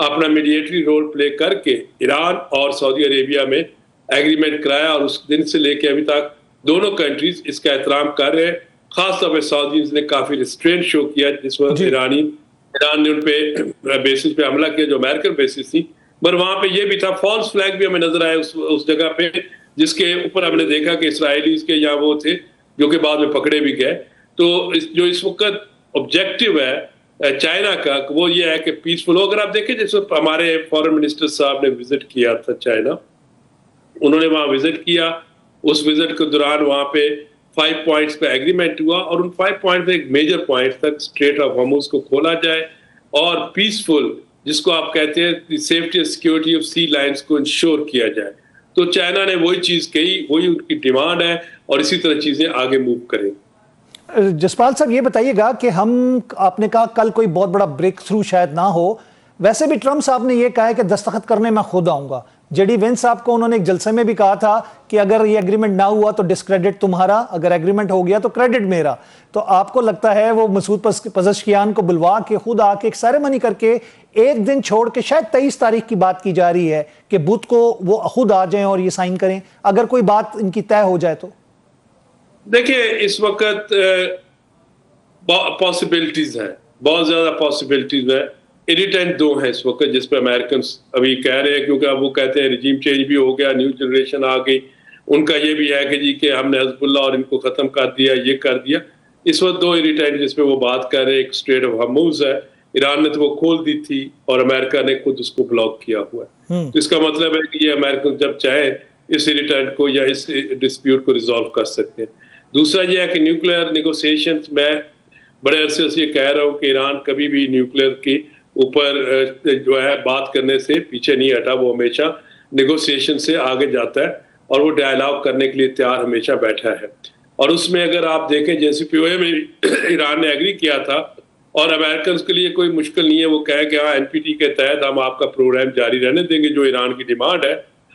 اپنا میڈیٹری role play کر کے ایران اور سعودی عربیہ میں ایگریمنٹ کرایا، اور اس دن سے لے کے ابھی تک دونوں کنٹریز اس کا احترام کر رہے ہیں. خاص طور پہ سعودیز نے کافی ریسٹرینٹ شو کیا جس وقت ایران نے ان پہ بیسس پہ حملہ کیا جو امریکن بیسس تھی. پر وہاں پہ یہ بھی تھا، فالس فلیگ بھی ہمیں نظر آئے اس جگہ پہ، جس کے اوپر ہم نے دیکھا کہ اسرائیلیز کے یا وہ تھے جو کہ بعد میں پکڑے بھی گئے. تو جو اس وقت آبجیکٹو ہے چائنا کا وہ یہ ہے کہ پیسفل ہو. اگر آپ دیکھیں جس وقت ہمارے فارن منسٹر صاحب نے وزٹ کیا تھا چائنا، انہوں نے وہاں وزٹ کیا، اس وزٹ کے دوران وہاں پہ 5 پوائنٹس پہ ایگریمنٹ ہوا، اور ان 5 پوائنٹ پہ ایک میجر پوائنٹ تک اسٹریٹ آف ہارموز کو کھولا جائے اور پیسفل، جس کو آپ کہتے ہیں سیفٹی اور سیکیورٹی آف سی لائنز کو انشور کیا جائے. تو چائنا نے وہی چیز کہی، وہی ان کی ڈیمانڈ ہے، اور اسی طرح چیزیں آگے موو کریں. جسپال صاحب یہ بتائیے گا کہ آپ نے کہا کل کوئی بہت بڑا بریک تھرو شاید نہ ہو، ویسے بھی ٹرمپ صاحب نے یہ کہا ہے کہ دستخط کرنے میں خود آؤں گا. جے ڈی وینس صاحب کو انہوں نے ایک جلسے میں بھی کہا تھا کہ اگر یہ ایگریمنٹ نہ ہوا تو ڈسکریڈٹ تمہارا، اگر ایگریمنٹ ہو گیا تو کریڈٹ میرا. تو آپ کو لگتا ہے وہ مسعود پزشکیان کو بلوا کے خود آ کے ایک سیریمنی کر کے ایک دن چھوڑ کے شاید 23 تاریخ کی بات کی جا رہی ہے کہ بدھ کو وہ خود آ جائیں اور یہ سائن کریں اگر کوئی بات ان کی طے ہو جائے تو؟ دیکھیں اس وقت پاسبلٹیز ہیں، بہت زیادہ پاسبلٹیز ہیں. ایریٹینٹ 2 ہیں اس وقت جس پہ امریکنس ابھی کہہ رہے ہیں، کیونکہ اب وہ کہتے ہیں ریجیم چینج بھی ہو گیا، نیو جنریشن آ گئی. ان کا یہ بھی ہے کہ جی کہ ہم نے حزب اللہ اور ان کو ختم کر دیا، یہ کر دیا. اس وقت 2 ایریٹینٹ جس پہ وہ بات کر رہے ہیں، ایک اسٹریٹ آف ہارموز ہے، ایران نے تو وہ کھول دی تھی اور امریکہ نے خود اس کو بلاک کیا ہوا ہے. تو اس کا مطلب ہے کہ یہ امریکن جب چاہے اس ایریٹینٹ کو یا اس ڈسپیوٹ کو ریزالو کر سکتے ہیں. دوسرا یہ ہے کہ نیوکلیئر نیگوسیشنز میں بڑے عرصے سے یہ کہہ رہا ہوں کہ ایران کبھی بھی نیوکلیئر کے اوپر جو ہے بات کرنے سے پیچھے نہیں ہٹا، وہ ہمیشہ نیگوسیشن سے آگے جاتا ہے اور وہ ڈائلاگ کرنے کے لیے تیار ہمیشہ بیٹھا ہے. اور اس میں اگر آپ دیکھیں جیسے POA میں ایران نے ایگری کیا تھا، اور امریکنز کے لیے کوئی مشکل نہیں ہے وہ کہے کہ ہاں NPT کے تحت ہم آپ کا پروگرام جاری رہنے دیں گے جو ایران کی ڈیمانڈ ہے،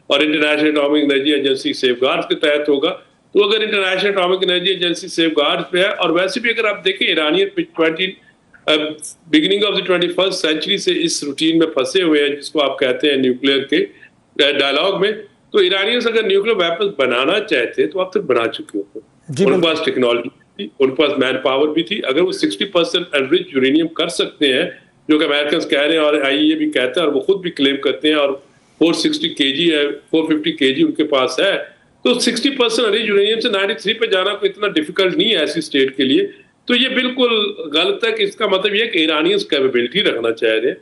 اور international atomic energy agency safeguards کے تحت ہوگا. تو اگر international atomic energy agency safeguards پہ ہے، اور ویسے بھی اگر آپ دیکھیں ایرانیت beginning of the 21st century سے اس روٹین میں پھنسے ہوئے ہیں جس کو آپ کہتے ہیں نیوکلیئر کے ڈائلاگ میں. تو ایرانیز اگر نیوکلیئر ویپنز بنانا چاہتے تو آپ تک بنا چکے ہوتے. ان کے پاس ٹیکنالوجی تھی، ان کے پاس مین پاور بھی تھی. اگر وہ 60% انرچ یورینیم کر سکتے ہیں، جو کہ امریکنز کہہ رہے ہیں اور IAEA بھی کہتا ہے اور وہ خود بھی کلیم کرتے ہیں، اور 460 kg ہے، 450 kg ان کے پاس ہے، تو 60% انرچ یورینیم سے 93 پہ جانا کوئی اتنا ڈیفیکلٹ نہیں ہے ایسی اسٹیٹ کے لیے. تو یہ بالکل غلط ہے کہ اس کا مطلب یہ کہ ایرانیز کیپیبلٹی رکھنا چاہ رہے ہیں،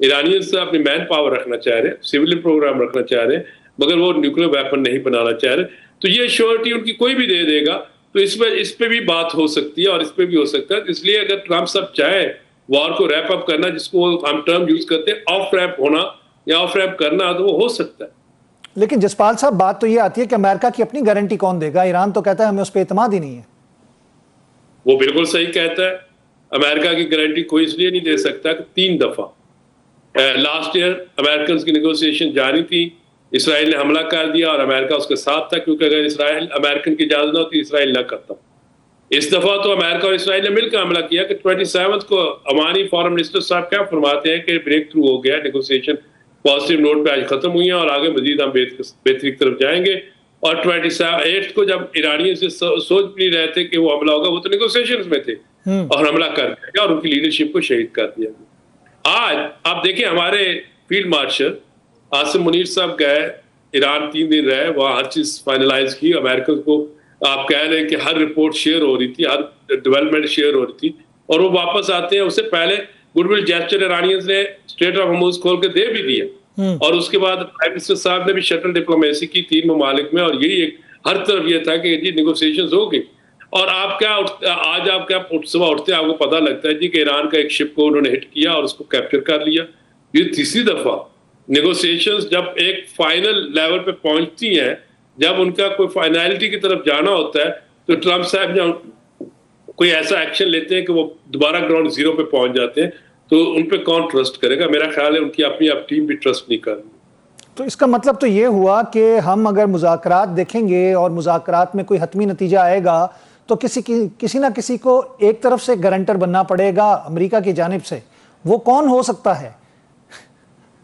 ایرانیز اپنی مین پاور رکھنا چاہ رہے ہیں، سیویلین پروگرام رکھنا چاہ رہے ہیں، مگر وہ نیوکلیئر ویپن نہیں بنانا چاہ رہے. تو یہ شیورٹی ان کی کوئی بھی دے دے گا تو اس پہ بھی بات ہو سکتی ہے اور اس پہ بھی ہو سکتا ہے. اس لیے اگر ٹرمپ صاحب چاہے وار کو ریپ اپ کرنا، جس کو ہم ٹرم یوز کرتے ہیں آف ریپ ہونا یا آف ریپ کرنا، تو وہ ہو سکتا ہے. لیکن جسپال صاحب بات تو یہ آتی ہے کہ امریکہ کی اپنی گارنٹی کون دے گا؟ ایران تو کہتا ہے ہمیں اس پہ اعتماد ہی نہیں ہے. وہ بالکل صحیح کہتا ہے. امریکہ کی گارنٹی کوئی اس لیے نہیں دے سکتا کہ 3 دفعہ لاسٹ ایئر امریکنز کی نیگوسیشن جاری تھی، اسرائیل نے حملہ کر دیا اور امریکہ اس کے ساتھ تھا، کیونکہ اگر اسرائیل امریکن کی اجازت نہ ہوتی اسرائیل نہ کرتا. اس دفعہ تو امریکہ اور اسرائیل نے مل کر حملہ کیا کہ 27 کو ہماری فارن منسٹر صاحب کیا فرماتے ہیں کہ بریک تھرو ہو گیا، نیگوسیشن پازیٹیو نوٹ پہ آج ختم ہوئی ہیں اور آگے مزید ہم بہتری کی طرف جائیں گے. اور 28 کو جب ایرانیوں سے سوچ نہیں رہے تھے کہ وہ حملہ ہوگا، وہ تو نیگوسیشنز میں تھے اور حملہ کر دیا اور ان کی لیڈرشپ کو شہید کر دیا. آج آپ دیکھیں ہمارے فیلڈ مارشل عاصم منیر صاحب گئے ایران 3 دن رہے، وہاں ہر چیز فائنلائز کی. امریکن کو آپ کہہ رہے ہیں کہ ہر رپورٹ شیئر ہو رہی تھی، ہر ڈیولپمنٹ شیئر ہو رہی تھی، اور وہ واپس آتے ہیں. اس سے پہلے گڈ ول جیسچر ایرانیز نے اسٹریٹ آف ہارموز کھول کے دے بھی دیا، اور اس کے بعد پرائم منسٹر صاحب نے بھی شٹل ڈپلومیسی کی 3 ممالک میں، اور یہی ایک ہر طرف یہ تھا کہ جی نیگوسیشنز ہو گئی. اور آپ کیا آج آپ کیا صبح اٹھتے ہیں آپ کو پتہ لگتا ہے جی کہ ایران کا ایک شپ کو انہوں نے ہٹ کیا اور اس کو کیپچر کر لیا. یہ تیسری دفعہ نیگوسیشنز جب ایک فائنل لیول پہ پہنچتی ہیں، جب ان کا کوئی فائنلٹی کی طرف جانا ہوتا ہے، تو ٹرمپ صاحب جب کوئی ایسا ایکشن لیتے ہیں کہ وہ دوبارہ گراؤنڈ زیرو پہ پہنچ جاتے ہیں، تو ان پہ کون ٹرسٹ کرے گا؟ میرا خیال ہے ان کی اپنی ٹیم بھی ٹرسٹ نہیں کر رہی. تو اس کا مطلب تو یہ ہوا کہ ہم اگر مذاکرات دیکھیں گے اور مذاکرات میں کوئی حتمی نتیجہ آئے گا تو کسی نہ کسی کو ایک طرف سے گارنٹر بننا پڑے گا امریکہ کی جانب سے. وہ کون ہو سکتا ہے؟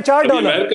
$4.5।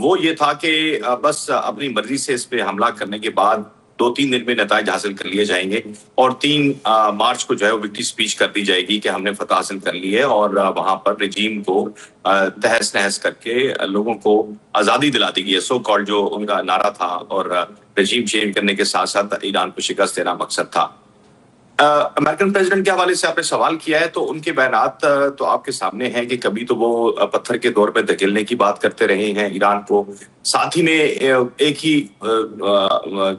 وہ یہ تھا کہ بس اپنی مرضی سے اس پہ حملہ کرنے کے بعد 2-3 دن میں نتائج حاصل کر لیے جائیں گے اور 3 مارچ کو جو ہے وہ وکٹری اسپیچ کر دی جائے گی کہ ہم نے فتح حاصل کر لی ہے اور وہاں پر رجیم کو تہس نہس کر کے لوگوں کو آزادی دلا دی گئی ہے. سو کال جو ان کا نعرہ تھا اور رجیم چینج کرنے کے ساتھ ساتھ ایران کو شکست دینا مقصد تھا. امریکن پریزیڈنٹ کے حوالے سے آپ نے سوال کیا ہے تو ان کے بیانات تو آپ کے سامنے ہیں کہ کبھی تو وہ پتھر کے دور پہ دھکیلنے کی بات کرتے رہے ہیں ایران کو, ساتھ ہی میں ایک ہی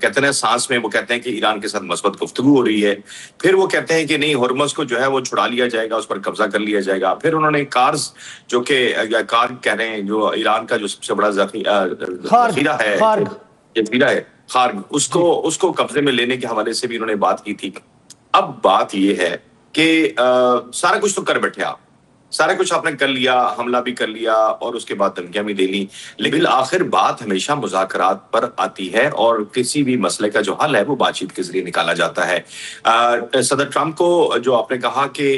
کہتے ہیں سانس میں وہ کہتے ہیں کہ ایران کے ساتھ مثبت گفتگو ہو رہی ہے, پھر وہ کہتے ہیں کہ نہیں ہرمز کو جو ہے وہ چھڑا لیا جائے گا, اس پر قبضہ کر لیا جائے گا. پھر انہوں نے کارز جو کہ کار کہہ رہے ہیں جو ایران کا جو سب سے بڑا ذخیرہ ہے خارگ, اس کو قبضے میں لینے کے حوالے سے بھی انہوں نے بات کی تھی. اب بات یہ ہے کہ سارا کچھ تو کر بیٹھے آپ, سارا کچھ آپ نے کر لیا, حملہ بھی کر لیا اور اس کے بعد دھمکیاں بھی دے لی, لیکن آخر بات ہمیشہ مذاکرات پر آتی ہے اور کسی بھی مسئلے کا جو حل ہے وہ بات چیت کے ذریعے نکالا جاتا ہے. صدر ٹرمپ کو جو آپ نے کہا کہ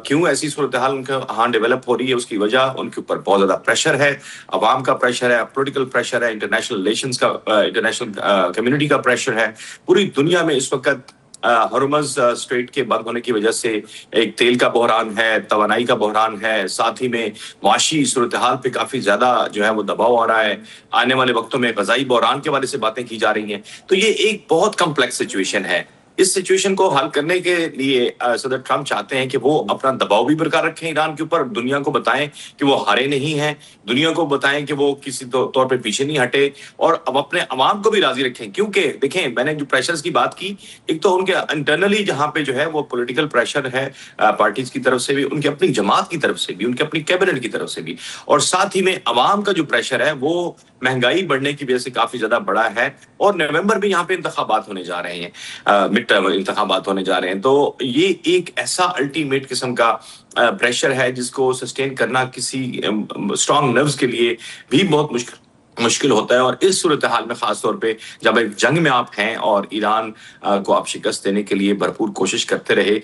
کیوں ایسی صورتحال ان کے ہاں ڈیولپ ہو رہی ہے, اس کی وجہ ان کے اوپر بہت زیادہ پریشر ہے, عوام کا پریشر ہے, پولیٹیکل پریشر ہے, انٹرنیشنل ریلیشنز کا, انٹرنیشنل کمیونٹی کا پریشر ہے. پوری دنیا میں اس وقت ہرمز اسٹریٹ کے بند ہونے کی وجہ سے ایک تیل کا بحران ہے, توانائی کا بحران ہے, ساتھ ہی میں معاشی صورتحال پہ کافی زیادہ جو ہے وہ دباؤ آ رہا ہے. آنے والے وقتوں میں غذائی بحران کے حوالے سے باتیں کی جا رہی ہیں. تو یہ ایک بہت کمپلیکس سچویشن ہے. اس سچویشن کو حل کرنے کے لیے صدر ٹرمپ چاہتے ہیں کہ وہ اپنا دباؤ بھی برقرار رکھیں ایران کے اوپر, دنیا کو بتائیں کہ وہ ہارے نہیں ہیں, دنیا کو بتائیں کہ وہ کسی طور پہ پیچھے نہیں ہٹے, اور اب اپنے عوام کو بھی راضی رکھیں. کیونکہ دیکھیں میں نے جو پریشرز کی بات کی, ایک تو ان کے انٹرنلی جہاں پہ جو ہے وہ پولیٹیکل پریشر ہے پارٹیز کی طرف سے بھی, ان کی اپنی جماعت کی طرف سے بھی, ان کی اپنی کیبنٹ کی طرف سے بھی, اور ساتھ ہی میں عوام کا جو پریشر ہے وہ مہنگائی بڑھنے کی وجہ سے کافی زیادہ بڑا ہے. اور نومبر میں یہاں پہ انتخابات ہونے جا رہے ہیں, مڈ ٹرم انتخابات ہونے جا رہے ہیں. تو یہ ایک ایسا الٹیمیٹ قسم کا پریشر ہے جس کو سسٹین کرنا کسی اسٹرانگ نروز کے لیے بھی بہت مشکل ہوتا ہے. اور اس صورتحال میں خاص طور پہ جب ایک جنگ میں آپ ہیں اور ایران کو آپ شکست دینے کے لیے بھرپور کوشش کرتے رہے,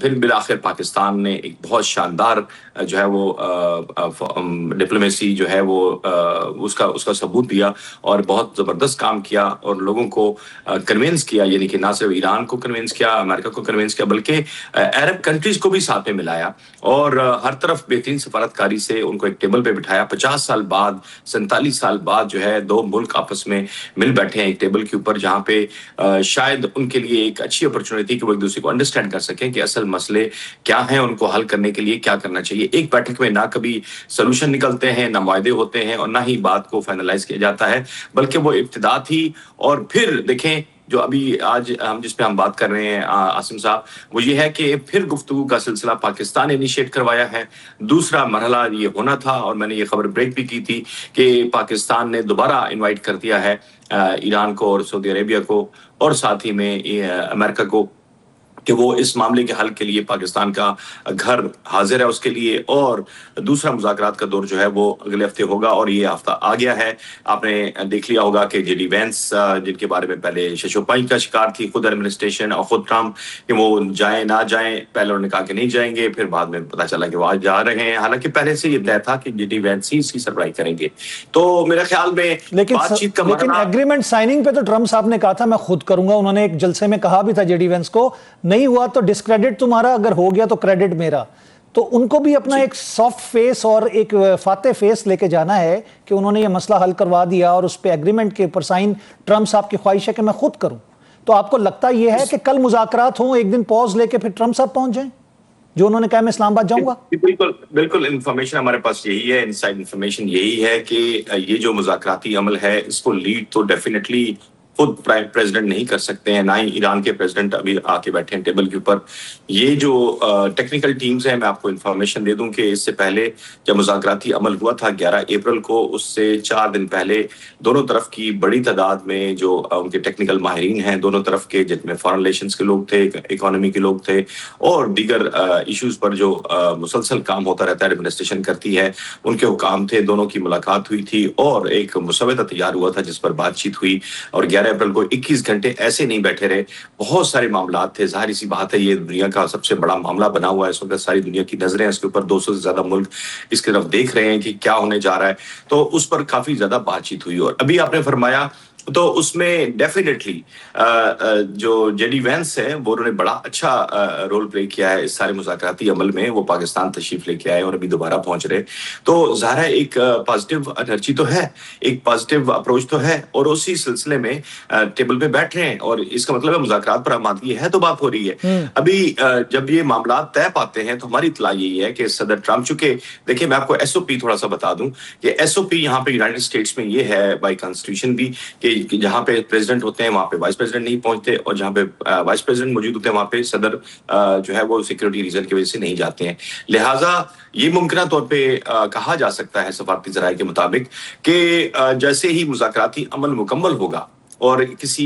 پھر بالآخر پاکستان نے ایک بہت شاندار جو ہے وہ ڈپلومیسی جو ہے وہ اس کا ثبوت دیا اور بہت زبردست کام کیا اور لوگوں کو کنونس کیا, یعنی کہ نہ صرف ایران کو کنونس کیا, امریکہ کو کنونس کیا, بلکہ عرب کنٹریز کو بھی ساتھ میں ملایا اور ہر طرف بہترین سفارتکاری سے ان کو ایک ٹیبل پہ بٹھایا. 50 سال بعد 47 سال بعد جو ہے دو ملک آپس میں مل بیٹھے ہیں ایک ٹیبل کے اوپر, جہاں پہ شاید ان کے لیے ایک اچھی اپرچونٹی کہ وہ ایک دوسرے کو انڈرسٹینڈ کر سکیں کہ اصل مسئلے کیا ہیں, ان کو حل کرنے کے لیے کیا کرنا چاہیے. ایک بیٹھک میں نہ کبھی سولوشن نکلتے ہیں, نہ معاہدے ہوتے ہیں, اور نہ ہی بات کو فائنلائز کیا جاتا ہے, بلکہ وہ ابتدا تھی. اور پھر دیکھیں جو ابھی آج ہم جس پہ ہم بات کر رہے ہیں عاصم صاحب, وہ یہ ہے کہ پھر گفتگو کا سلسلہ پاکستان نے انیشیٹ کروایا ہے. دوسرا مرحلہ یہ ہونا تھا, اور میں نے یہ خبر بریک بھی کی تھی کہ پاکستان نے دوبارہ انوائٹ کر دیا ہے ایران کو اور سعودی عربیہ کو اور ساتھ ہی میں امریکہ کو کہ وہ اس معاملے کے حل کے لیے پاکستان کا گھر حاضر ہے اس کے لیے. اور دوسرا مذاکرات کا دور جو ہے وہ اگلے ہفتے ہوگا, اور یہ ہفتہ آ گیا ہے. آپ نے دیکھ لیا ہوگا کہ جے ڈی وینس جن کے بارے میں پہلے ششوپائی کا شکار تھی خود ایڈمنسٹریشن اور خود ٹرمپ کہ وہ جائیں نہ جائیں, پہلے انہوں نے کہا کہ نہیں جائیں گے, پھر بعد میں پتہ چلا کہ وہ آج جا رہے ہیں, حالانکہ پہلے سے یہ طے تھا کہ جے ڈی وینس ہی اس کی سربراہی کریں گے. تو میرے خیال میں بات چیت کا لیکن ایگریمنٹ سائننگ پہ تو ٹرمپ صاحب نے کہا تھا میں خود کروں گا, انہوں نے ایک جلسے میں کہا بھی تھا جے ڈی وینس کو نہیں ہوا تو ڈسکریڈٹ تمہارا, اگر ہو گیا تو کریڈٹ میرا. تو ان کو بھی اپنا ایک سافٹ فیس اور ایک فاتح فیس لے کے جانا ہے کہ انہوں نے یہ مسئلہ حل کروا دیا اور اس پہ ایگریمنٹ کے اوپر سائن ٹرمپ صاحب کی خواہش ہے کہ میں خود کروں. تو آپ کو لگتا یہ ہے کہ کل مذاکرات ہوں, ایک دن پاز لے کے پھر ٹرمپ صاحب پہنچ جائیں جو انہوں نے کہا میں اسلام آباد جاؤں گا؟ بالکل انفارمیشن ہمارے پاس یہی ہے, انسائیڈ انفارمیشن یہی ہے کہ یہ جو مذاکراتی عمل ہے اس کو لیڈ تو ڈیفینیٹلی خود پریزیڈنٹ نہیں کر سکتے ہیں, نہ ہی ایران کے پریزیڈنٹ ابھی آ کے بیٹھے ہیں ٹیبل کے اوپر. یہ جو ٹیکنیکل ٹیمز ہیں, میں آپ کو انفارمیشن دے دوں کہ اس سے پہلے جب مذاکراتی عمل ہوا تھا 11 اپریل کو, اس سے 4 دن پہلے دونوں طرف کی بڑی تعداد میں جو ان کے ٹیکنیکل ماہرین ہیں دونوں طرف کے, جن میں فارن ریلیشنز کے لوگ تھے, اکانومی کے لوگ تھے, اور دیگر ایشوز پر جو مسلسل کام ہوتا رہتا ہے ایڈمنسٹریشن کرتی ہے, ان کے حکام تھے. دونوں کی ملاقات ہوئی تھی اور ایک مسودہ تیار ہوا تھا جس پر بات چیت ہوئی, اور 11 اپریل کو 21 گھنٹے ایسے نہیں بیٹھے رہے. بہت سارے معاملات تھے. ظاہر سی بات ہے یہ دنیا کا سب سے بڑا معاملہ بنا ہوا ہے اس وقت. ساری دنیا کی نظریں اس کے اوپر, 200 سے زیادہ ملک اس کی طرف دیکھ رہے ہیں کہ کیا ہونے جا رہا ہے. تو اس پر کافی زیادہ بات چیت ہوئی. اور ابھی آپ نے فرمایا تو اس میں ڈیفینیٹلی جو جے ڈی وینس ہے وہ انہوں نے بڑا اچھا رول پلے کیا ہے اس سارے مذاکراتی عمل میں. وہ پاکستان تشریف لے کے آئے اور ابھی دوبارہ پہنچ رہے. تو ظاہر ہے ایک پازیٹیو انرجی تو ہے, ایک پازیٹیو اپروچ تو ہے, اور اسی سلسلے میں ٹیبل پہ بیٹھ رہے ہیں. اور اس کا مطلب ہے مذاکرات پر آمادگی ہے, تو بات ہو رہی ہے. ابھی جب یہ معاملات طے پاتے ہیں تو ہماری اطلاع یہی ہے کہ صدر ٹرمپ, چونکہ دیکھیں میں آپ کو ایس او پی تھوڑا سا بتا دوں کہ ایس او پی یہاں پہ یونائٹڈ اسٹیٹس میں یہ ہے بائی کانسٹیٹیوشن بھی کہ جہاں پہ پریزیڈنٹ ہوتے ہیں وہاں پہ وائس پریزیڈنٹ نہیں پہنچتے, اور جہاں پہ وائس پریزیڈنٹ موجود ہوتے ہیں وہاں پہ صدر جو ہے وہ سیکورٹی ریزن کی وجہ سے نہیں جاتے ہیں. لہٰذا یہ ممکنہ طور پہ کہا جا سکتا ہے سفارتی ذرائع کے مطابق کہ جیسے ہی مذاکراتی عمل مکمل ہوگا اور کسی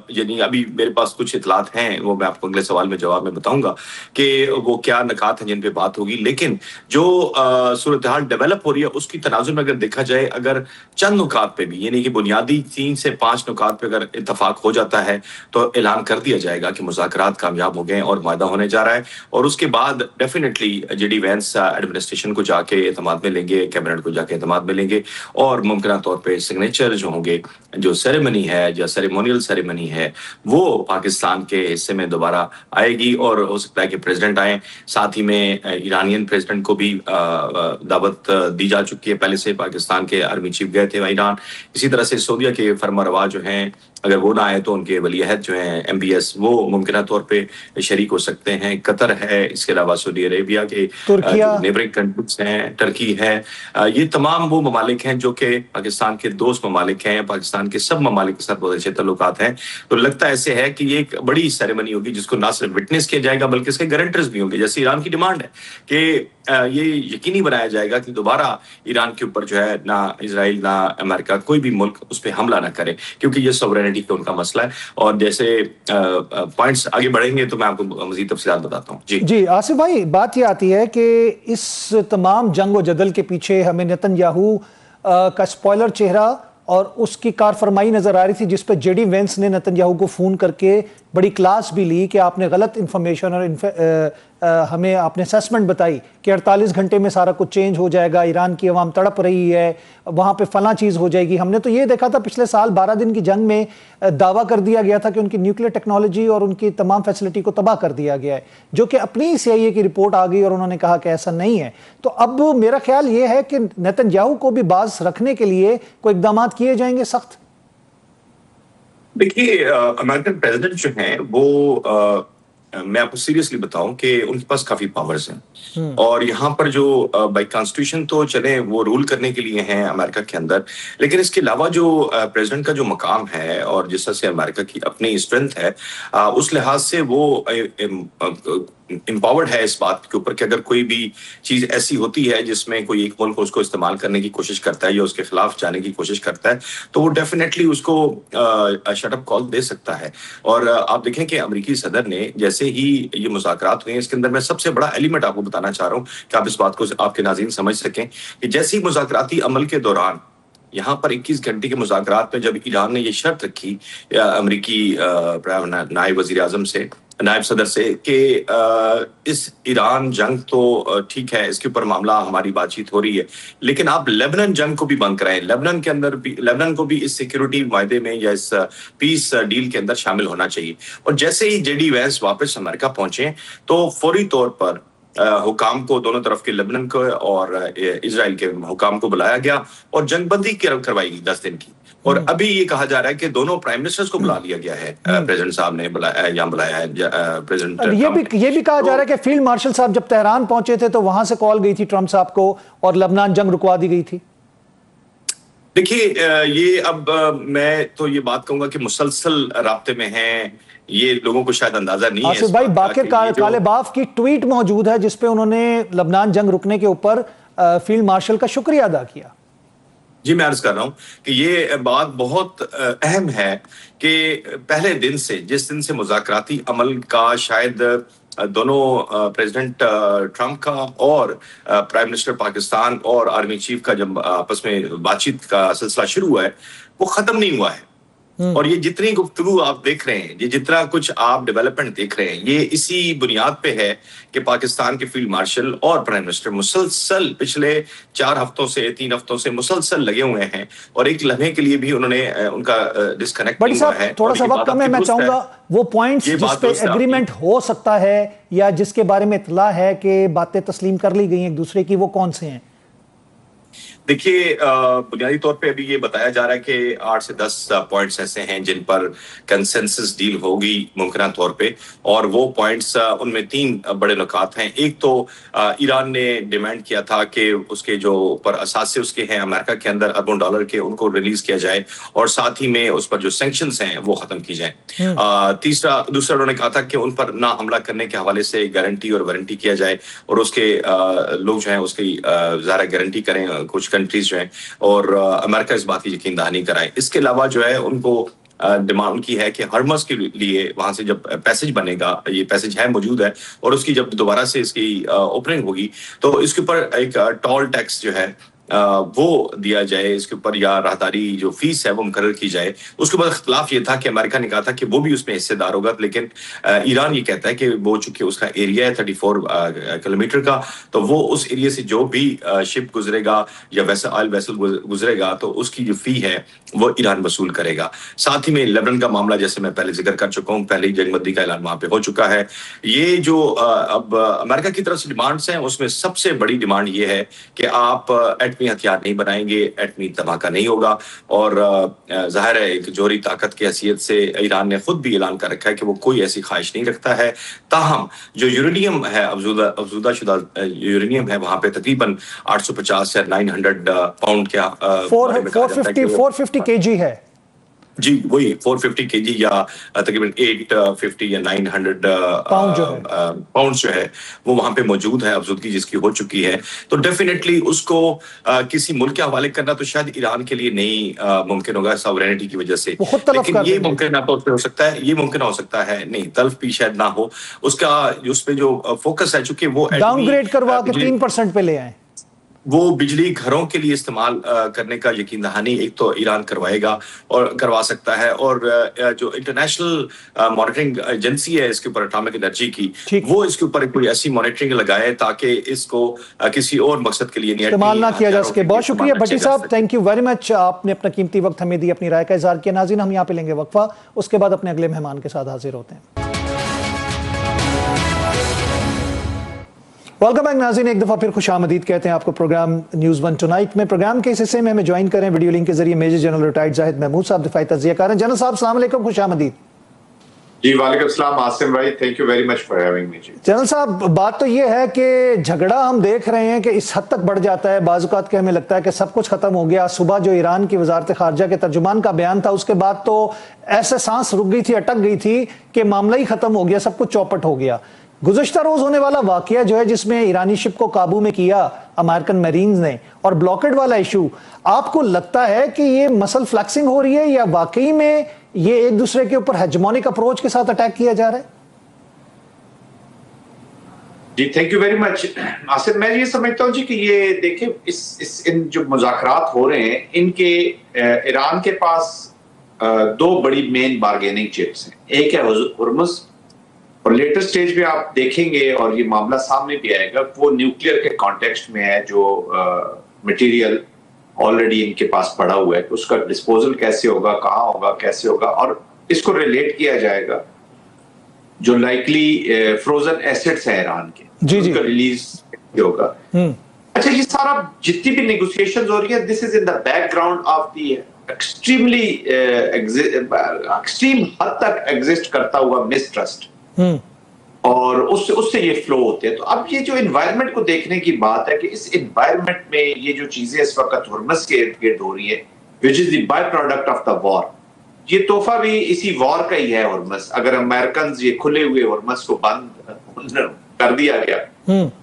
یعنی ابھی میرے پاس کچھ اطلاعات ہیں, وہ میں آپ کو اگلے سوال میں جواب میں بتاؤں گا کہ وہ کیا نکات ہیں جن پہ بات ہوگی. لیکن جو صورتحال ڈیولپ ہو رہی ہے اس کی تناظر میں اگر دیکھا جائے, اگر چند نکات پہ بھی یعنی کہ بنیادی 3 سے 5 نکات پہ اگر اتفاق ہو جاتا ہے تو اعلان کر دیا جائے گا کہ مذاکرات کامیاب ہو گئے اور معاہدہ ہونے جا رہا ہے. اور اس کے بعد definitely J D Vance administration کو جا کے اعتماد میں لیں گے, کیبنٹ کو جا کے اعتماد میں لیں گے, اور ممکنہ طور پہ سگنیچر جو ہوں گے, جو سیریمنی ہے, جو سیریمونیل سیریمنی ہے, وہ پاکستان کے حصے میں دوبارہ آئے گی. اور ہو سکتا ہے کہ پریزیڈنٹ آئیں, ساتھ ہی میں ایرانین پریزیڈنٹ کو بھی دعوت دی جا چکی ہے پہلے سے. پاکستان کے آرمی چیف گئے تھے ایران. اسی طرح سے سعودیہ کے فرما روا جو ہیں, اگر وہ نہ آئے تو ان کے ولی عہد جو ہیں ایم بی ایس, وہ ممکنہ طور پہ شریک ہو سکتے ہیں. قطر ہے, اس کے علاوہ سعودی عربیہ کے نیبرنگ کنٹریز ہیں, ٹرکی ہے. یہ تمام وہ ممالک ہیں جو کہ پاکستان کے دوست ممالک ہیں. پاکستان کے سب ممالک کے ساتھ بہت اچھے تعلقات ہیں. تو لگتا ایسے ہے کہ یہ ایک بڑی سیریمنی ہوگی جس کو نہ صرف وٹنس کیا جائے گا بلکہ اس کے گارنٹرز بھی ہوں گے. جیسے ایران کی ڈیمانڈ ہے کہ یہ یقینی بنایا جائے گا کہ دوبارہ ایران کے اوپر جو ہے نہ اسرائیل نہ امریکہ کوئی بھی ملک اس پہ حملہ نہ کرے, کیونکہ یہ سوورینٹی کا ان کا مسئلہ ہے. اور جیسے پوائنٹس آگے بڑھیں گے تو میں آپ کو مزید تفصیلات بتاتا ہوں. جی آصف بھائی, بات یہ آتی ہے کہ اس تمام جنگ و جدل کے پیچھے ہمیں نیتن یاہو کا سپوائلر چہرہ اور اس کی کارفرمائی نظر آ رہی تھی, جس پہ جے ڈی وینس نے نیتن یاہو کو فون کر کے بڑی کلاس بھی لی کہ آپ نے غلط انفارمیشن اور ہمیں آپ نے اسیسمنٹ بتائی کہ 48 گھنٹے میں سارا کچھ چینج ہو جائے گا, ایران کی عوام تڑپ رہی ہے, وہاں پہ فلاں چیز ہو جائے گی. ہم نے تو یہ دیکھا تھا پچھلے سال 12 دن کی جنگ میں دعویٰ کر دیا گیا تھا کہ ان کی نیوکلیر ٹیکنالوجی اور ان کی تمام فیسلٹی کو تباہ کر دیا گیا ہے, جو کہ اپنی CIA کی رپورٹ آ گئی اور انہوں نے کہا کہ ایسا نہیں ہے. تو اب میرا خیال یہ ہے کہ نیتن یاہو کو بھی باز رکھنے کے لیے کوئی اقدامات کیے جائیں گے سخت. دیکھیے امریکن پریزیڈنٹ جو ہیں وہ میں آپ کو سیریسلی بتاؤں کہ ان کے پاس کافی پاورز ہیں, اور یہاں پر جو بائی کانسٹیٹیوشن تو چلیں وہ رول کرنے کے لیے ہیں امریکہ کے اندر, لیکن اس کے علاوہ جو پریزیڈنٹ کا جو مقام ہے اور جس طرح سے امریکہ کی اپنی اسٹرینتھ ہے, اس لحاظ سے وہ امپاورڈ ہے اس بات کے اوپر کہ اگر کوئی بھی چیز ایسی ہوتی ہے جس میں کوئی ایک ملک اس کو استعمال کرنے کی کوشش کرتا ہے یا اس کے خلاف جانے کی کوشش کرتا ہے تو وہ ڈیفینیٹلی اس کو شٹ اپ کال دے سکتا ہے. اور آپ دیکھیں کہ امریکی صدر نے جیسے ہی یہ مذاکرات ہوئے ہیں, اس کے اندر میں سب سے بڑا ایلیمنٹ آپ کو بتانا چاہ رہا ہوں کہ آپ اس بات کو آپ کے ناظرین سمجھ سکیں کہ جیسے ہی مذاکراتی عمل کے دوران یہاں پر 21 گھنٹے کے مذاکرات میں جب ایران نے یہ شرط رکھی امریکی نائب وزیر اعظم سے, نائب صدر سے, کہ اس ایران جنگ تو ٹھیک ہے, اس کے اوپر معاملہ ہماری بات چیت ہو رہی ہے, لیکن آپ لیبنان جنگ کو بھی بند کرائیں, لیبنان کے اندر بھی, لیبنان کو بھی اس سیکیورٹی معاہدے میں یا اس پیس ڈیل کے اندر شامل ہونا چاہیے. اور جیسے ہی جے ڈی وینس واپس امریکہ پہنچے تو فوری طور پر حکام کو, دونوں طرف کے لیبنان کو اور اسرائیل کے حکام کو بلایا گیا اور جنگ بندی کروائی گئی 10 دن کی. اور ابھی یہ کہا جا رہا ہے کہ دونوں پرائم منسٹرز کو بلا لیا گیا ہے, پریزیڈنٹ صاحب نے بلایا ہے پریزیڈنٹ. یہ بھی کہا جا رہا ہے کہ فیلڈ مارشل صاحب جب تہران پہنچے تھے تو وہاں سے کال گئی تھی ٹرمپ صاحب کو اور لبنان جنگ رکوا دی گئی تھی. دیکھیے یہ اب میں تو یہ بات کہوں گا کہ مسلسل رابطے میں ہیں, یہ لوگوں کو شاید اندازہ نہیں ہے. آصف بھائی, باقر کالباف کی ٹویٹ موجود ہے جس پہ انہوں نے لبنان جنگ رکنے کے اوپر فیلڈ مارشل کا شکریہ ادا کیا. جی میں عرض کر رہا ہوں کہ یہ بات بہت اہم ہے کہ پہلے دن سے, جس دن سے مذاکراتی عمل کا شاید دونوں پریزیڈنٹ ٹرمپ کا اور پرائم منسٹر پاکستان اور آرمی چیف کا جب آپس میں بات چیت کا سلسلہ شروع ہوا ہے, وہ ختم نہیں ہوا ہے. اور یہ جتنی گفتگو آپ دیکھ رہے ہیں، یہ جتنا کچھ آپ ڈیولپمنٹ دیکھ رہے ہیں، یہ اسی بنیاد پہ ہے کہ پاکستان کے فیلڈ مارشل اور پرائم منسٹر مسلسل پچھلے 3 ہفتوں سے مسلسل لگے ہوئے ہیں، اور ایک لمحے کے لیے بھی انہوں نے ان کا ڈسکنیکٹ نہیں ہوا ہے۔ تھوڑا سا وقت کم ہے، میں چاہوں گا وہ پوائنٹس جس پہ ایگریمنٹ ہو سکتا ہے یا جس کے بارے میں اطلاع ہے کہ باتیں تسلیم کر لی گئی ہیں ایک دوسرے کی، وہ کون سے ہیں؟ دیکھیے، بنیادی طور پہ ابھی یہ بتایا جا رہا ہے کہ 8 سے 10 پوائنٹس ایسے ہیں جن پر کنسنسس ڈیل ہوگی ممکنہ طور پہ، اور وہ پوائنٹس ان میں 3 بڑے نکات ہیں۔ ایک تو ایران نے ڈیمانڈ کیا تھا کہ اس کے جو پر اثاثے اس کے ہیں امریکہ کے اندر اربوں ڈالر کے، ان کو ریلیز کیا جائے، اور ساتھ ہی میں اس پر جو سینکشنز ہیں وہ ختم کی جائیں۔ دوسرا انہوں نے کہا تھا کہ ان پر نہ حملہ کرنے کے حوالے سے گارنٹی اور وارنٹی کیا جائے، اور اس کے لوگ جو ہیں اس کی ظاہر گارنٹی کریں کچھ کنٹریز جو ہیں، اور امریکہ اس بات کی یقین دہانی کرائے۔ اس کے علاوہ جو ہے ان کو ڈیمانڈ کی ہے کہ ہرمز کے لیے وہاں سے جب پیسج بنے گا، یہ پیسج ہے موجود ہے، اور اس کی جب دوبارہ سے اس کی اوپننگ ہوگی تو اس کے اوپر ایک ٹول ٹیکس جو ہے وہ دیا جائے، اس کے اوپر یا راہداری جو فیس ہے وہ مقرر کی جائے۔ اس کے بعد اختلاف یہ تھا کہ امریکہ نے کہا تھا کہ وہ بھی اس میں حصے دار ہوگا، لیکن ایران یہ کہتا ہے کہ وہ چونکہ اس کا ایریا ہے 34 کلومیٹر کا، تو وہ اس ایریا سے جو بھی شپ گزرے گا یا آئل ویسل گزرے گا تو اس کی جو فی ہے وہ ایران وصول کرے گا۔ ساتھ ہی میں لیبنان کا معاملہ جیسے میں پہلے ذکر کر چکا ہوں، پہلے جنگ بندی کا اعلان وہاں پہ ہو چکا ہے۔ یہ جو اب امریکہ کی طرف سے ڈیمانڈز ہیں، اس میں سب سے بڑی ڈیمانڈ یہ ہے کہ آپ ایٹمی ہتھیار نہیں بنائیں گے، ایٹمی دھماکہ نہیں ہوگا، اور ظاہر ہے ایک جوہری طاقت کی حیثیت سے ایران نے خود بھی اعلان کر رکھا ہے کہ وہ کوئی ایسی خواہش نہیں رکھتا ہے۔ تاہم جو یورینیم ہے، افزودہ شدہ یورینیم ہے، وہاں پہ تقریباً 850 یا 900 پاؤنڈ کیا 450 کے جی ہے، جی وہی 450 کے جی یا تقریباً 850 یا 900 پاؤنڈ جو ہے وہ وہاں پہ موجود ہے، افزودگی جس کی ہو چکی ہے۔ تو ڈیفینیٹلی اس کو کسی ملک کے حوالے کرنا تو شاید ایران کے لیے نہیں ممکن ہوگا ساورینٹی کی وجہ سے، لیکن یہ ممکن ہو سکتا ہے، یہ ممکن ہو سکتا ہے، نہیں تلف بھی شاید نہ ہو۔ اس کا اس پہ جو فوکس ہے، چونکہ وہ ڈاؤن گریڈ کروا کے 3% پہ لے آئیں، وہ بجلی گھروں کے لیے استعمال کرنے کا یقین دہانی ایک تو ایران کروائے گا اور کروا سکتا ہے، اور جو انٹرنیشنل مانیٹرنگ ایجنسی ہے اس کے اوپر اٹامک انرجی کی، وہ اس کے اوپر کوئی ایسی مانیٹرنگ لگائے تاکہ اس کو کسی اور مقصد کے لیے استعمال نہ کیا جا سکے۔ بہت شکریہ بھٹی صاحب، تھینک یو ویری مچ، آپ نے اپنا قیمتی وقت ہمیں دی، اپنی رائے کا اظہار کیا۔ ناظرین، ہم یہاں پہ لیں گے وقفہ، اس کے بعد اپنے اگلے مہمان کے ساتھ حاضر ہوتے ہیں۔ ویلکم بیک ناظرین، ایک دفعہ پھر خوش آمدید کہتے ہیں آپ کو پروگرام نیوز ون ٹونائٹ میں۔ پروگرام کے اس حصے میں ہمیں جوائن کریں ویڈیو لنک کے ذریعے میجر جنرل ریٹائرڈ زاہد محمود صاحب، دفاعی تجزیہ کار ہیں۔ جنرل صاحب السلام علیکم، خوش آمدید۔ جی وعلیکم السلام عاصم بھائی، thank you very much for having me. General صاحب، بات تو یہ ہے کہ جھگڑا ہم دیکھ رہے ہیں کہ اس حد تک بڑھ جاتا ہے بعض اوقات کہ ہمیں لگتا ہے کہ سب کچھ ختم ہو گیا۔ صبح جو ایران کی وزارت خارجہ کے ترجمان کا بیان تھا، اس کے بعد تو ایسے سانس رک گئی تھی، اٹک گئی تھی کہ معاملہ ہی ختم ہو گیا، سب کچھ چوپٹ ہو گیا۔ گزشتہ روز ہونے والا واقعہ جو ہے جس میں ایرانی شپ کو قابو میں کیا امریکن میرینز نے، اور بلاکڈ والا ایشو، آپ کو لگتا ہے کہ یہ مسل فلیکسنگ ہو رہی ہے یا واقعی میں یہ ایک دوسرے کے اوپر ہیجمونک اپروچ کے ساتھ اٹیک کیا جا رہا ہے؟ جی thank you very much Asif, میں یہ سمجھتا ہوں جی کہ یہ دیکھیں ان جو مذاکرات ہو رہے ہیں، ان کے ایران کے پاس 2 بڑی مین بارگیننگ چپس ہیں۔ ایک ہے ہرمز، اور لیٹر سٹیج پہ آپ دیکھیں گے اور یہ معاملہ سامنے بھی آئے گا، وہ نیوکلیئر کے کانٹیکسٹ میں ہے، جو مٹیریل آلریڈی ان کے پاس پڑا ہوا ہے، کہ اس کا ڈسپوزل کیسے ہوگا، کہاں ہوگا، کیسے ہوگا، اور اس کو ریلیٹ کیا جائے گا جو لائکلی فروزن ایسٹس ہیں ایران کے، ان کا ریلیز ہوگا۔ اچھا، یہ سارا جتنی بھی نیگوسیشنز ہو رہی ہیں، this is in the background of the extreme حد تک ایگزسٹ کرتا ہوا مسٹرسٹ، اور اس سے یہ فلو ہوتے ہیں۔ تو اب یہ جو انوائرمنٹ کو دیکھنے کی بات ہے کہ اس انوائرمنٹ میں یہ جو چیزیں اس وقت ہرمز کے ارد گرد ہو رہی ہیں، which is the byproduct of the war، یہ تحفہ بھی اسی وار کا ہی ہے ہرمز۔ اگر امریکنز یہ کھلے ہوئے ہرمز کو بند کر دیا گیا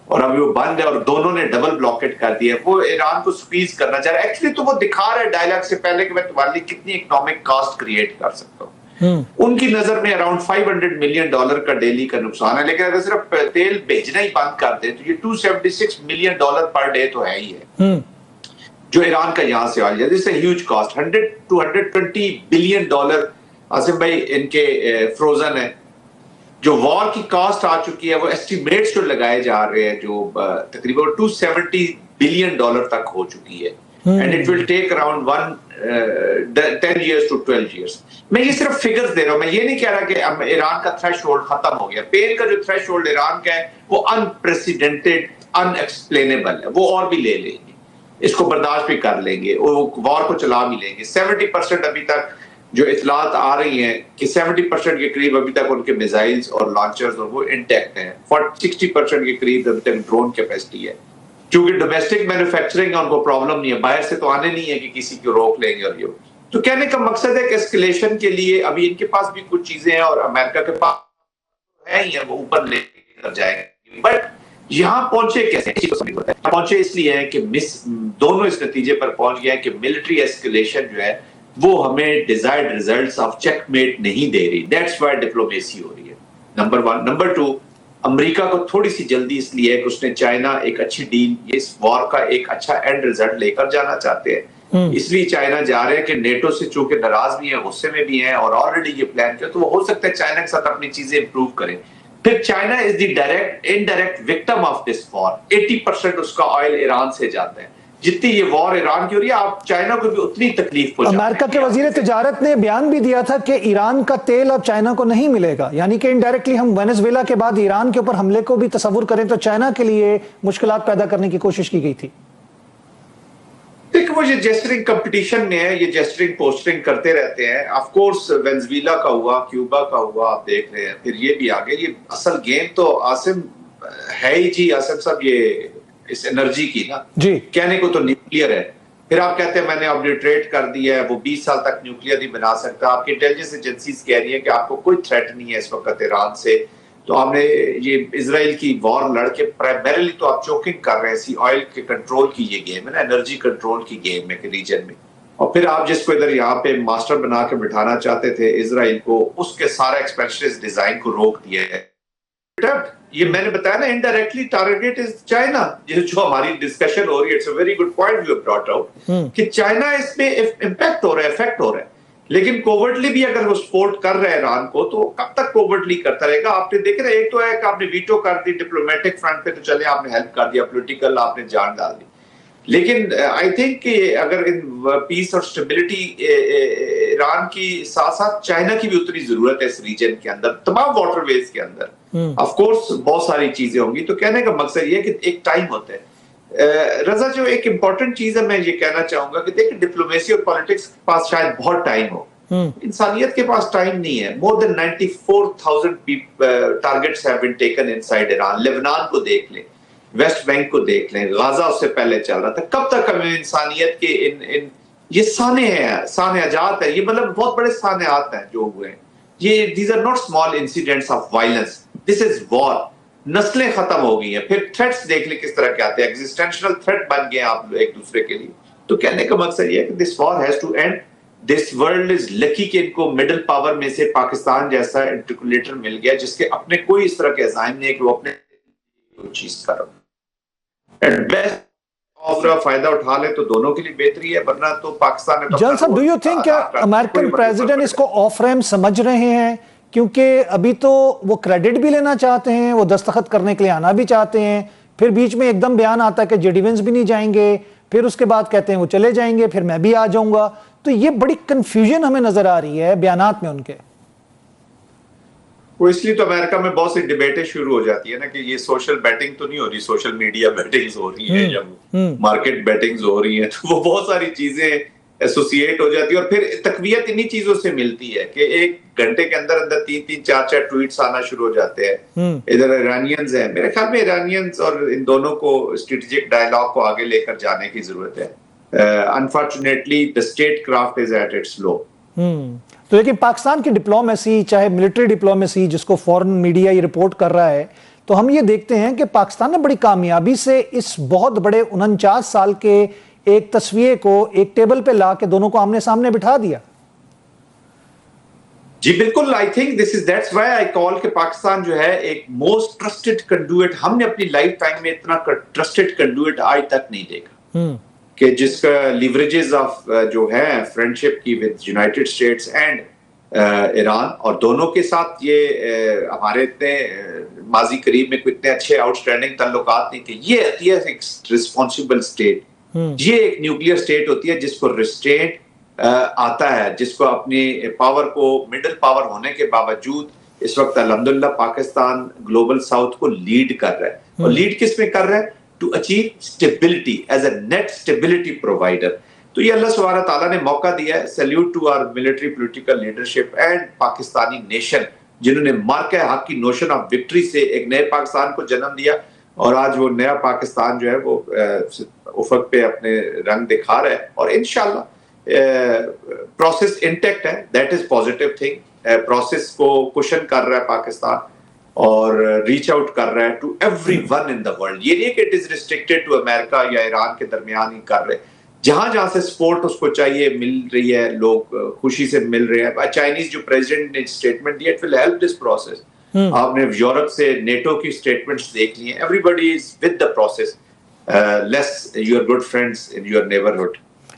اور اب وہ بند ہے اور دونوں نے ڈبل بلاکٹ کر دیا، وہ ایران کو سکویز کرنا چاہ رہا ہے۔ ایکچولی تو وہ دکھا رہا ہے ڈائلاگ سے پہلے کہ میں تمہارے لیے کتنی اکنامک کاسٹ کریٹ کر سکتا ہوں۔ ان کی نظر میں اراؤنڈ $500 ملین کا ڈیلی کا نقصان ہے، لیکن اگر صرف تیل بھیجنا ہی بند کر دیں تو یہ $276 ملین پر ڈے تو ہے ہی ہے۔ جو ایران کا یہاں سے آ جائے. This a huge cost, $100 to $120 billion Asim بھائی ان کے فروزن ہے. جو وار کی کاسٹ آ چکی ہے وہ ایسٹیمیٹس جو لگائے جا رہے ہیں جو تقریباً $270 بلین تک ہو چکی ہے. And it will take around 10 years to 12 years. میں یہ صرف فگرز دے رہا ہوں, میں یہ نہیں کہہ رہا کہ ایران کا تھریش ہولڈ ختم ہو گیا. پین کا جو تھریش ہولڈ ایران کا ہے وہ انپریسیڈنٹڈ, ان ایکسپلینیبل ہے, وہ اور بھی لے لیں گے, اس کو برداشت بھی کر لیں گے, وہ وار کو چلا بھی لیں گے. 70% ابھی تک جو اطلاعات آ رہی ہیں کہ 70% کے قریب ابھی تک ان کے میزائلز اور لانچرز اور وہ انٹیکٹ ہیں. 60% کے قریب ابھی تک ڈرون کیپیسٹی ہے. چونکہ ڈومیسٹک مینوفیکچرنگ ان کو پرابلم نہیں ہے, باہر سے تو آنے نہیں ہے کہ کسی کو روک لیں گے. اور یہ تو کہنے کا مقصد ہے کہ اسکلیشن کے لیے ابھی ان کے پاس بھی کچھ چیزیں ہیں اور امریکہ کے پاس ہے ہی ہے, وہ اوپر لے کر جائیں گے. بٹ یہاں پہنچے کیسے پہنچے, اس لیے ہے کہ دونوں اس نتیجے پر پہنچ گئے ہیں کہ ملٹری ایسکلیشن جو ہے وہ ہمیں desired results of checkmate نہیں دے رہی. دیٹس وائی ڈپلومیسی ہو رہی ہے, نمبر 1. نمبر 2, امریکہ کو تھوڑی سی جلدی اس لیے ہے کہ اس نے چائنا ایک اچھی ڈیل, اس وار کا ایک اچھا اینڈ ریزلٹ لے کر جانا چاہتے ہیں, اس لیے چائنا جا رہے ہیں کہ نیٹو سے چونکہ ناراض بھی ہیں, غصے میں بھی ہیں, اور آلریڈی یہ پلان کیا, تو وہ ہو سکتا ہے چائنا کے ساتھ اپنی چیزیں امپروو کریں. پھر China is the indirect victim of this war. 80% اس کا آئل ایران سے جاتا ہے. جتنی یہ وار ایران کی ہو رہی ہے, آپ چائنا کو بھی اتنی تکلیف پہنچاتے ہیں. امریکہ کے وزیر تجارت نے بیان بھی دیا تھا کہ ایران کا تیل اب چائنا کو نہیں ملے گا, یعنی کہ انڈائریکٹلی ہم وینزویلا کے بعد ایران کے اوپر حملے کو بھی تصور کریں تو چائنا کے لیے مشکلات پیدا کرنے کی کوشش کی گئی تھی. دیکھیں وہ یہ جیسٹرنگ کمپٹیشن میں ہے, یہ جیسٹرنگ پوسٹرنگ کرتے رہتے ہیں. آف کورس وینزویلا کا ہوا, کیوبا کا ہوا, آپ دیکھ رہے ہیں, پھر یہ بھی آگے. یہ اصل گیم تو آصم ہے ہی جی, آصم صاحب, یہ اس انرجی کی نا جی, کہنے کو تو نیوکلیئر ہے, پھر آپ کہتے ہیں میں نے آبلیٹریٹ کر دیا ہے, وہ 20 سال تک نیوکلیئر نہیں بنا سکتا. آپ کی انٹیلیجنس ایجنسیز کہہ رہی ہیں کہ آپ کو کوئی تھریٹ نہیں ہے اس وقت ایران سے. تو آپ نے یہ اسرائیل کی وار لڑ کے پرائمریلی تو آپ چوکنگ کر رہے ہیں, آئل کے کنٹرول کی یہ گیم ہے نا, انرجی کنٹرول کی گیم ہے کہ ریجن میں. اور پھر آپ جس کو ادھر یہاں پہ ماسٹر بنا کے بٹھانا چاہتے تھے اسرائیل کو, اس کے سارا ایکسپینشنز ڈیزائن کو روک دیا ہے. یہ میں نے بتایا نا, انڈائریکٹلی ٹارگیٹ از چائنا. جو ہماری ڈسکشن ہو رہی ہے, it's a very good point you have brought out, کہ چائنا اس میں امپیکٹ ہو رہا ہے, افیکٹ ہو رہا ہے. لیکن کوورٹلی بھی اگر وہ سپورٹ کر رہا ہے ایران کو, تو کب تک کوورٹلی کرتا رہے گا. آپ نے دیکھا ایک تو ہے کہ آپ نے ویٹو کر دی ڈپلومیٹک فرنٹ پہ, تو چلے آپ نے ہیلپ کر دیا, پولیٹیکل آپ نے جان ڈال دی. لیکن آئی تھنک کہ اگر پیس اور اسٹیبلٹی ایران کی ساتھ ساتھ چائنا کی بھی اتنی ضرورت ہے اس ریجن کے اندر, تمام واٹر ویز کے اندر. آف کورس بہت ساری چیزیں ہوں گی. تو کہنے کا مقصد یہ ہے کہ ایک ٹائم ہوتا ہے. رضا, جو ایک امپورٹنٹ چیز ہے میں یہ کہنا چاہوں گا کہ دیکھیں ڈپلومیسی اور پالیٹکس کے پاس شاید بہت ٹائم ہو, انسانیت کے پاس ٹائم نہیں ہے. مور دین 94,000 targets have been taken inside Iran. لبنان کو دیکھ لیں, ویسٹ بینک کو دیکھ لیں, غازہ اس سے پہلے چل رہا تھا. کب تک ہمیں انسانیت کے یہ سانحات ہے, یہ مطلب بہت بڑے سانحات ہیں جو ہوئے ہیں. یہ these are not small incidents of violence. This is war. نسلیں ختم ہو گئی ہیں. پھر تھریٹس دیکھ لیں کس طرح کے آتے ہیں, ایگزسٹینشنل تھریٹ بن گئے ہیں آپ ایک دوسرے کے لیے. تو کہنے کا مقصد یہ ہے کہ this war has to end. This world is lucky کہ ان کو مڈل پاور میں سے پاکستان جیسا انٹرکولیٹر مل گیا جس کے اپنے کوئی اس طرح کے عزائم نہیں ہے کہ وہ اپنے چیز کرو. فائدہ اٹھا لے تو دونوں کے لیے بہتری ہے, ورنہ تو پاکستان میں. جان صاحب, do you think American president اس کو آف ریمپ سمجھ رہے ہیں, کیونکہ ابھی تو وہ کریڈٹ بھی لینا چاہتے ہیں, وہ دستخط کرنے کے لیے آنا بھی چاہتے ہیں, پھر بیچ میں ایک دم بیان آتا ہے کہ جے ڈی وینس بھی نہیں جائیں گے, پھر اس کے بعد کہتے ہیں وہ چلے جائیں گے, پھر میں بھی آ جاؤں گا. تو یہ بڑی کنفیوژن ہمیں نظر آ رہی ہے بیانات میں ان کے. وہ اس لیے تو امریکہ میں بہت سی ڈیبیٹیں شروع ہو جاتی ہے نا کہ یہ سوشل بیٹنگ تو نہیں ہو رہی, سوشل میڈیا بیٹنگز ہو رہی ہیں, یا مارکیٹ بیٹنگز ہو رہی ہیں. تو وہ بہت ساری چیزیں ایسوسیٹ ہو جاتی ہے, اور پھر تقویت انہی چیزوں سے ملتی ہے کہ ایک گھنٹے کے اندر 3-3 4-4 ٹویٹس آنا شروع ہو جاتے ہیں. ادھر ایرانینز ہیں, میرے خیال میں ایرانینز اور ان دونوں کو اسٹریٹجک ڈائلاگ کو آگے لے کر جانے کی ضرورت ہے. Unfortunately the state craft is at its low. تو لیکن پاکستان کی ڈپلومیسی, چاہے ملٹری ڈپلومیسی جس کو فورن میڈیا یہ رپورٹ کر رہا ہے, تو ہم یہ دیکھتے ہیں کہ پاکستان نے بڑی کامیابی سے اس بہت بڑے 49 سال کے ایک تصفیے کو ایک ٹیبل پہ لا کے دونوں کو آمنے سامنے بٹھا دیا. جی بالکل, I think that's why I call کہ پاکستان جو ہے ایک موسٹ ٹرسٹڈ کنڈویٹ, ہم نے اپنی لائف ٹائم میں اتنا ٹرسٹڈ کنڈویٹ آج تک نہیں دیکھا. کہ جس کا لیوریجز آف جو ہے فرینڈشپ کی with United States and Iran, اور دونوں کے ساتھ یہ ہمارے اتنے ماضی قریب میں کوئی اتنے اچھے آؤٹ اسٹینڈنگ تعلقات نہیں تھے. یہ ہوتی ہے ایک ریسپانسبل اسٹیٹ. یہ ایک نیوکلیئر اسٹیٹ ہوتی ہے جس کو ریسٹرینٹ آتا ہے، جس کو اپنی پاور کو مڈل پاور ہونے کے باوجود اس وقت الحمدللہ پاکستان گلوبل ساؤتھ کو لیڈ کر رہا ہے. اور لیڈ کس میں کر رہا ہے؟ To achieve stability as a net stability provider. تو یہ اللہ سبحانہ تعالیٰ نے موقع دیا ہے. Salute to our military political leadership and Pakistani nation, جنہوں نے مارکہ حق کی نوشن آف وکٹری سے ایک نئے پاکستان کو جنم دیا، اور آج وہ نیا پاکستان جو ہے وہ افق پہ اپنے رنگ دکھا رہا ہے. اور انشاءاللہ پروسیس انٹیکٹ ہے. That is positive thing. Process کو کوشن کر رہا ہے پاکستان اور ریچ آؤٹ کر رہا ہے to everyone in the world. یہ نہیں کہ it is restricted to America یا ایران کے درمیان ہی کر رہے. جہاں جہاں سے سپورٹ اس کو چاہیے مل رہی ہے، لوگ خوشی سے مل رہے ہیں. چائنیز جو پریزیڈنٹ نے اسٹیٹمنٹ دیا it will help this process. آپ نے یورپ سے نیٹو کی اسٹیٹمنٹس دیکھ لی ہیں. Everybody is with the process. Less your good friends in your neighbourhood.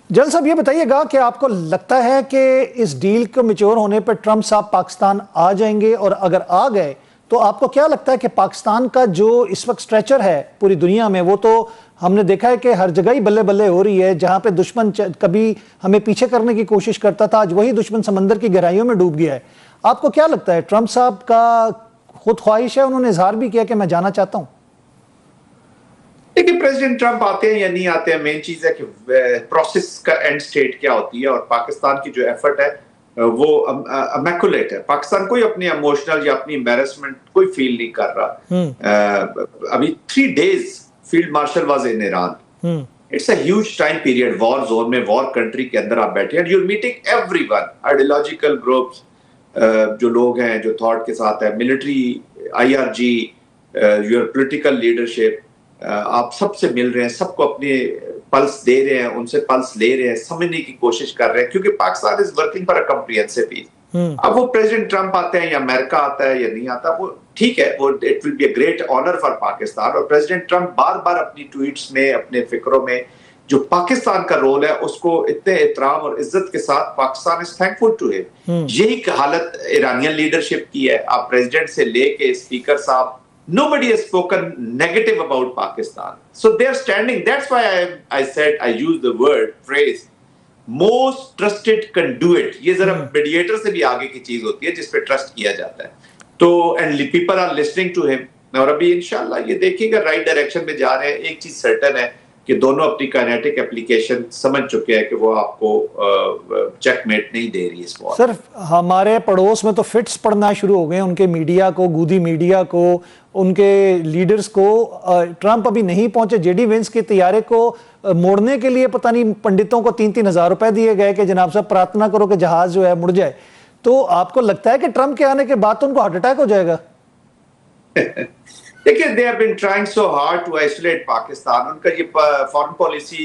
جل صاحب یہ بتائیے گا کہ آپ کو لگتا ہے کہ اس ڈیل کو میچور ہونے پر ٹرمپ صاحب پاکستان آ جائیں گے؟ اور اگر آ گئے تو آپ کو کیا لگتا ہے کہ پاکستان کا جو اس وقت سٹریچر ہے پوری دنیا میں، وہ تو ہم نے دیکھا ہے کہ ہر جگہ ہی بلے بلے ہو رہی ہے. جہاں پہ دشمن کبھی ہمیں پیچھے کرنے کی کوشش کرتا تھا، آج وہی دشمن سمندر کی گہرائیوں میں ڈوب گیا ہے. آپ کو کیا لگتا ہے ٹرمپ صاحب کا خود خواہش ہے، انہوں نے اظہار بھی کیا کہ میں جانا چاہتا ہوں؟ لیکن پریزیڈنٹ ٹرمپ آتے ہیں یا نہیں آتے ہیں، مین چیز ہے کہ پروسیس کا اینڈ سٹیٹ کیا ہوتی ہے. اور پاکستان کی جو ایفرٹ ہے وہ امیکولیٹ ہے. پاکستان کوئی اپنی ایموشنل یا اپنی امبیرسمنٹ کوئی فیل نہیں کر رہا. ابھی 3 days field marshal was in Iran. It's a huge time period. War zone میں، وار کنٹری کے اندر آپ بیٹھے ہیں. You are meeting everyone, ideological groups جو لوگ ہیں جو تھاٹ کے ساتھ ہے، military, IRG، your political leadership, آپ سب سے مل رہے ہیں، سب کو اپنے پلس دے رہے ہیں، ان سے پلس لے رہے ہیں، سمجھنے کی کوشش کر رہے ہیں، کیونکہ Pakistan is working for a comprehensive peace. اب وہ پریزیڈنٹ ٹرمپ آتے ہیں یا امریکہ آتا ہے یا نہیں آتا، وہ ٹھیک ہے، وہ it will be a great honour for Pakistan. اور پریزیڈنٹ ٹرمپ بار بار اپنی ٹویٹس میں، اپنے فکروں میں جو پاکستان کا رول ہے اس کو اتنے احترام اور عزت کے ساتھ پاکستان از تھینکفل ٹو ہم. یہی حالت ایرانین لیڈرشپ کی ہے. آپ پریزیڈنٹ سے لے کے اسپیکر صاحب، nobody has spoken negative about Pakistan. So they are standing. That's why I said, I use the phrase, most trusted conduit. یہ ذرا میڈیٹر سے بھی آگے کی چیز ہوتی ہے جس پہ ٹرسٹ کیا جاتا ہے. تو and people are listening to him. اور ابھی انشاءاللہ یہ دیکھیں گا رائٹ ڈائریکشن میں جا رہے ہیں. ایک چیز سرٹن ہے کہ دونوں اپنی کائنیٹک اپلیکیشن سمجھ چکے ہیں کہ وہ آپ کو چیک میٹ نہیں دے رہی اس وقت. سر ہمارے پڑوس میں تو فٹس پڑنا شروع ہو گئے ان کے میڈیا کو، گودی میڈیا کو، ان کے لیڈرز کو. ٹرمپ ابھی نہیں پہنچے. جے ڈی وینس کے طیارے کو موڑنے کے لیے پتہ نہیں پنڈتوں کو 3-3 ہزار روپے دیے گئے کہ جناب صاحب پرارتھنا کرو کہ جہاز جو ہے مڑ جائے. تو آپ کو لگتا ہے کہ ٹرمپ کے آنے کے بعد تو ان کو ہارٹ اٹیک ہو جائے گا؟ دیکھیں they have been trying so hard to isolate Pakistan. ان کا یہ فارن پالیسی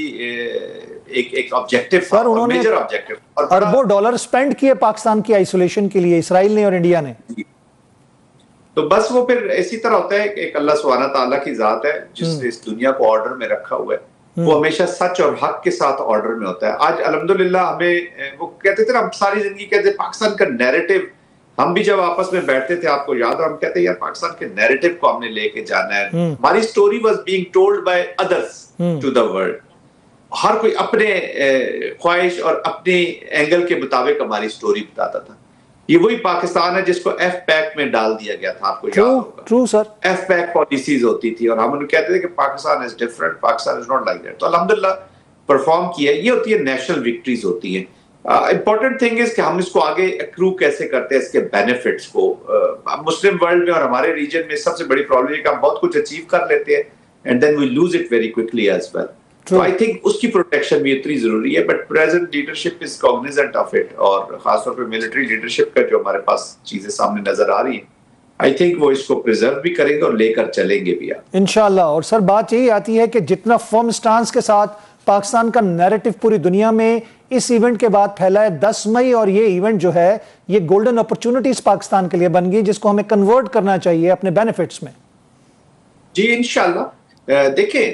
ایک آبجیکٹو تھا، اور میجر آبجیکٹو. اربوں ڈالر سپینڈ کیے پاکستان کی آئسولیشن کے لیے، اسرائیل نے اور انڈیا نے. تو بس وہ پھر اسی طرح ہوتا ہے کہ ایک اللہ سبحانہ تعالیٰ کی ذات ہے جس نے اس دنیا کو آرڈر میں رکھا ہوا ہے. وہ ہمیشہ سچ اور حق کے ساتھ آرڈر میں ہوتا ہے. آج الحمدللہ ہمیں وہ کہتے تھے نا، ہم ساری زندگی کہتے ہیں پاکستان کا نیریٹو. ہم بھی جب آپس میں بیٹھتے تھے آپ کو یاد ہے، ہم کہتے ہیں یار پاکستان کے نیریٹو کو ہم نے لے کے جانا ہے. ہماری story was being told by others to the world. ہر کوئی اپنے خواہش اور اپنے اینگل کے مطابق ہماری سٹوری بتاتا تھا. یہ وہی پاکستان ہے جس کو ایف پیک میں ڈال دیا گیا تھا. آپ کو یاد ہوگا ٹرو سر، ایف پیک پالیسیز ہوتی تھی اور ہم انہیں کہتے تھے کہ Pakistan is different, Pakistan is not like that. تو الحمدللہ پرفارم کیا. یہ ہوتی ہے نیشنل وکٹریز ہوتی ہیں. امپورٹنٹ تھنگ از کہ ہم اس کو آگے اکرو کیسے کرتے ہیں اس کے بینیفٹس کو. مسلم ورلڈ میں اور ہمارے ریجن میں سب سے بڑی پرابلم ہے کہ ہم بہت کچھ اچیو کر لیتے ہیں and then we lose it very quickly as well. تو آئی تھنک اس کی پروٹیکشن بھی اتنی ضروری ہے. But present leadership is cognizant of it. اور خاص طور پہ ملٹری لیڈرشپ کا جو ہمارے پاس چیزیں سامنے نظر آ رہی ہیں، آئی تھنک وہ اس کو پریزرو بھی کریں گے اور لے کر چلیں گے بھی انشاءاللہ. اور سر بات یہی آتی ہے کہ جتنا فرم سٹانس کے ساتھ پاکستان کا نیریٹو پوری دنیا میں اس ایونٹ کے بعد پھیلا ہے 10 مئی، اور یہ ایونٹ جو ہے یہ گولڈن اپرچونٹیز پاکستان کے لیے بن گئی جس کو ہمیں کنورٹ کرنا چاہیے اپنے بینیفٹس میں. جی انشاءاللہ. دیکھیں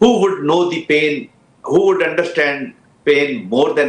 who would know the pain, who would understand pain more than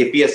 APS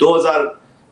2000